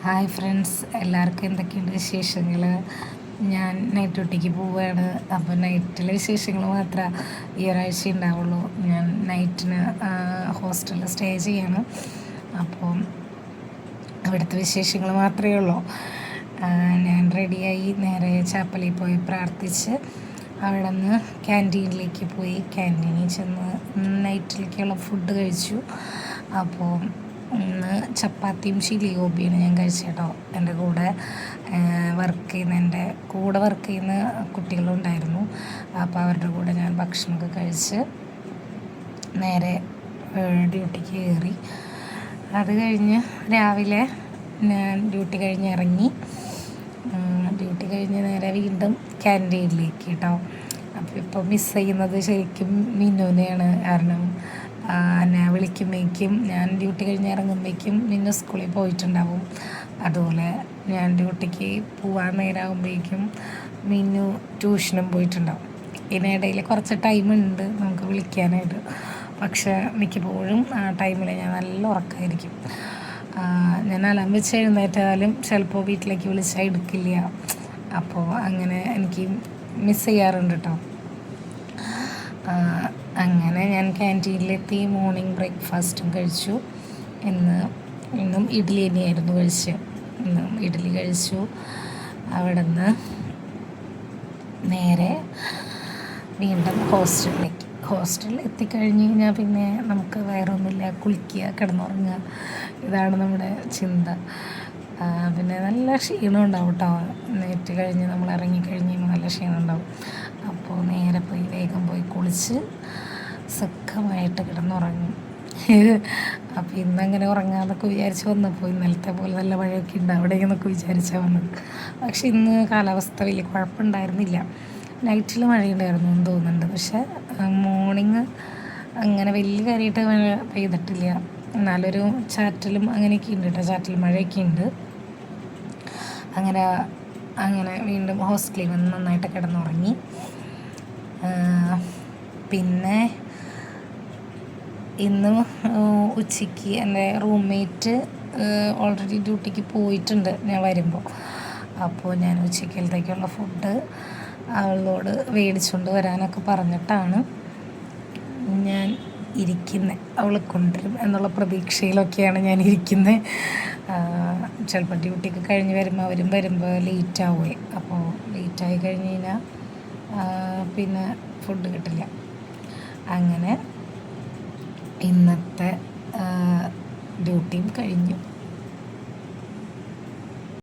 Hi friends, എല്ലാവർക്കും എന്തൊക്കെയുണ്ട് വിശേഷങ്ങൾ? ഞാൻ നൈറ്റ് ഡ്യൂട്ടിക്ക് പോവുകയാണ്. അപ്പോൾ നൈറ്റിലെ വിശേഷങ്ങൾ മാത്രമേ ഈ ഒരാഴ്ച ഉണ്ടാവുള്ളൂ. ഞാൻ നൈറ്റിന് ഹോസ്റ്റലിൽ സ്റ്റേ ചെയ്യാണ്. അപ്പോൾ അവിടുത്തെ വിശേഷങ്ങൾ മാത്രമേ ഉള്ളൂ. ഞാൻ റെഡിയായി നേരെ ചാപ്പലിൽ പോയി പ്രാർത്ഥിച്ച് അവിടെ നിന്ന് ക്യാൻറ്റീനിലേക്ക് പോയി. ക്യാൻറ്റീനിൽ ചെന്ന് നൈറ്റിലേക്കുള്ള ഫുഡ് കഴിച്ചു. അപ്പോൾ ഇന്ന് ചപ്പാത്തിയും ചില്ലി ഗോപിയാണ് ഞാൻ കഴിച്ചത് കേട്ടോ. എൻ്റെ കൂടെ വർക്ക് ചെയ്യുന്ന കുട്ടികളുണ്ടായിരുന്നു. അപ്പോൾ അവരുടെ കൂടെ ഞാൻ ഭക്ഷണമൊക്കെ കഴിച്ച് നേരെ ഡ്യൂട്ടിക്ക് കയറി. അത് കഴിഞ്ഞ് രാവിലെ ഞാൻ ഡ്യൂട്ടി കഴിഞ്ഞ് ഇറങ്ങി. ഡ്യൂട്ടി കഴിഞ്ഞ് നേരെ വീണ്ടും ക്യാൻറ്റീനിലേക്ക് കേട്ടോ. അപ്പോൾ ഇപ്പോൾ മിസ് ചെയ്യുന്നത് ശരിക്കും മിന്നുവിനെയാണ്. കാരണം എന്നെ വിളിക്കുമ്പോഴേക്കും ഞാൻ ഡ്യൂട്ടി കഴിഞ്ഞ് ഇറങ്ങുമ്പോഴേക്കും മിന്നു സ്കൂളിൽ പോയിട്ടുണ്ടാവും. അതുപോലെ ഞാൻ ഡ്യൂട്ടിക്ക് പോകാൻ നേരമാകുമ്പോഴേക്കും മിന്നു ട്യൂഷനും പോയിട്ടുണ്ടാവും. ഇതിനിടയിൽ കുറച്ച് ടൈമുണ്ട് നമുക്ക് വിളിക്കാനായിട്ട്. പക്ഷേ മിക്കപ്പോഴും ആ ടൈമിൽ ഞാൻ നല്ല ഉറക്കമായിരിക്കും. ഞാൻ അലാം വെച്ച് എഴുന്നേറ്റാലും ചിലപ്പോൾ വീട്ടിലേക്ക് വിളിച്ചാൽ എടുക്കില്ല. അപ്പോൾ അങ്ങനെ എനിക്ക് മിസ് ചെയ്യാറുണ്ട് കേട്ടോ. അങ്ങനെ ഞാൻ ക്യാൻറ്റീനിലെത്തി മോർണിംഗ് ബ്രേക്ക്ഫാസ്റ്റും കഴിച്ചു. ഇന്നും ഇഡ്ഡലി തന്നെയായിരുന്നു കഴിച്ചത്. ഇന്നും ഇഡ്ഡലി കഴിച്ചു. അവിടെ നിന്ന് നേരെ വീണ്ടും ഹോസ്റ്റലിൽ എത്തിക്കഴിഞ്ഞ് കഴിഞ്ഞാൽ പിന്നെ നമുക്ക് വേറെ ഒന്നുമില്ല, കുളിക്കുക, കിടന്നുറങ്ങുക, ഇതാണ് നമ്മുടെ ചിന്ത. പിന്നെ നല്ല ക്ഷീണം ഉണ്ടാവും കേട്ടോ. നെറ്റ് കഴിഞ്ഞ് നമ്മൾ ഇറങ്ങിക്കഴിഞ്ഞ് നല്ല ക്ഷീണം ഉണ്ടാവും. അപ്പോൾ നേരെ വേഗം പോയി കുളിച്ച് സുഖമായിട്ട് കിടന്നുറങ്ങും. അപ്പോൾ ഇന്നങ്ങനെ ഉറങ്ങാമെന്നൊക്കെ വിചാരിച്ച് വന്നപ്പോൾ ഇന്നലത്തെ പോലെ നല്ല മഴയൊക്കെ ഉണ്ട് അവിടെ എന്നൊക്കെ വിചാരിച്ചാൽ വന്നത്. പക്ഷെ ഇന്ന് കാലാവസ്ഥ വലിയ കുഴപ്പമുണ്ടായിരുന്നില്ല. നൈറ്റിൽ മഴയുണ്ടായിരുന്നു എന്ന് തോന്നുന്നുണ്ട്. പക്ഷേ മോർണിംഗ് അങ്ങനെ വലിയ കാര്യമായിട്ട് മഴ പെയ്തിട്ടില്ല. എന്നാലൊരു ചാറ്റലും അങ്ങനെയൊക്കെ ഉണ്ട് കേട്ടോ. ചാറ്റൽ മഴയൊക്കെ ഉണ്ട്. അങ്ങനെ വീണ്ടും ഹോസ്റ്റലിൽ വന്ന് നന്നായിട്ട് കിടന്നുറങ്ങി. പിന്നെ ഇന്ന് ഉച്ചയ്ക്ക് എൻ്റെ റൂംമേറ്റ് ഓൾറെഡി ഡ്യൂട്ടിക്ക് പോയിട്ടുണ്ട് ഞാൻ വരുമ്പോൾ. അപ്പോൾ ഞാൻ ഉച്ചയ്ക്കലത്തേക്കുള്ള ഫുഡ് അവളോട് മേടിച്ചുകൊണ്ട് വരാനൊക്കെ പറഞ്ഞിട്ടാണ് ഞാൻ ഇരിക്കുന്നത്. അവൾ കൊണ്ടുവരും എന്നുള്ള പ്രതീക്ഷയിലൊക്കെയാണ് ഞാൻ ഇരിക്കുന്നത്. ചിലപ്പോൾ ഡ്യൂട്ടിക്ക് കഴിഞ്ഞ് വരുമ്പോൾ ലേറ്റാവുകയെ. അപ്പോൾ ലേറ്റായി കഴിഞ്ഞ് കഴിഞ്ഞാൽ പിന്നെ ഫുഡ് കിട്ടില്ല. അങ്ങനെ ഇന്നത്തെ ഡ്യൂട്ടിയും കഴിഞ്ഞു.